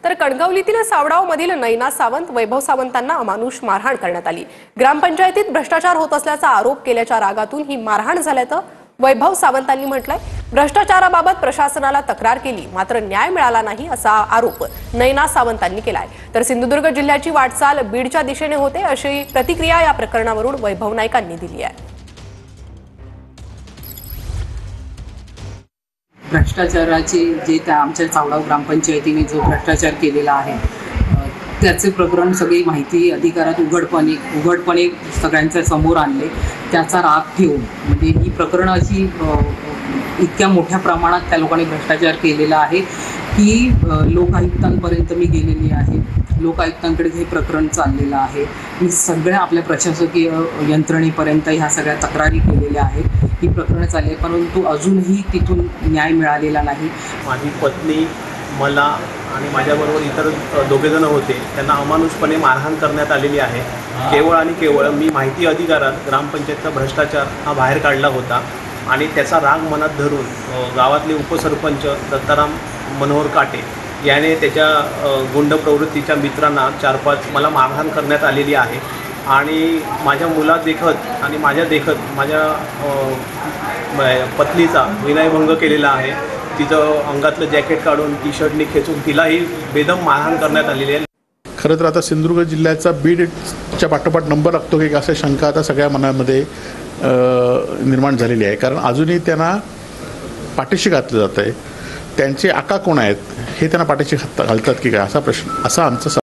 तर कणकवलीतील सावडावमधील नैना सावंत, वैभव सावंतांना अमानुष मारहाण करण्यात आली। ग्रामपंचायतीत भ्रष्टाचार होत असल्याचा आरोप केल्याच्या रागातून ही मारहाण झाल्याचं वैभव सावंतांनी म्हटलंय। भ्रष्टाचाराबाबत प्रशासनाला तक्रार केली मात्र न्याय मिळाला नाही असा आरोप नैना सावंतांनी केलाय। तर सिंधुदुर्ग जिल्ह्याची वाटचाल बीडच्या दिशेने होते अशी प्रतिक्रिया या प्रकरणावरून वैभव नाईकांनी दिली आहे। भ्रष्टाचाराचे जे त्या आमच्या सावडाव ग्रामपंचायतीने जो भ्रष्टाचार केलेला आहे त्याचे प्रकरण सगळी माहिती अधिकारात उघडपणे सगळ्यांच्या समोर आणले। त्याचा राग ठेवून म्हणजे ही प्रकरणं अशी इतक्या मोठ्या प्रमाणात त्या लोकांनी भ्रष्टाचार केलेला आहे की लोकायुक्तांपर्यंत मी गेलेली आहे। लोकायुक्तांकडे हे प्रकरण चाललेलं आहे। मी सगळ्या आपल्या प्रशासकीय यंत्रणेपर्यंत ह्या सगळ्या तक्रारी केलेल्या आहेत। ही प्रकरणं चालली आहे परंतु अजूनही तिथून न्याय मिळालेला नाही। माझी पत्नी मला आणि माझ्याबरोबर इतर दोघेजण होते, त्यांना अमानुषपणे मारहाण करण्यात आलेली आहे। केवळ आणि केवळ मी माहिती अधिकारात ग्रामपंचायतचा भ्रष्टाचार हा बाहेर काढला होता आणि त्याचा राग मनात धरून गावातले उपसरपंच दत्ताराम मनोहर काटे याने त्याच्या गुंड प्रवृत्तीच्या मित्रांना 4-5 मला मारहाण करण्यात आलेली आहे आणि माझ्या मुला देखत आणि माझ्या देखत माझ्या पत्नीचा विनयभंग केलेला आहे। तिचं अंगातलं जॅकेट काढून टी-शर्टनी खेचून तिलाही बेदम मारहाण करण्यात आलेली आहे। खरं तर आता सिंधुदुर्ग जिल्ह्याचा बीडच्या पाठोपाठ नंबर लागतो की अशा शंका आता सगळ्या मनामध्ये निर्माण झालेली आहे। कारण अजूनही त्यांना पाठीशी घातलं जात आहे। त्यांचे आका कोण आहेत हे त्यांना पाठीशी घालतात की काय असा प्रश्न, असा आमचा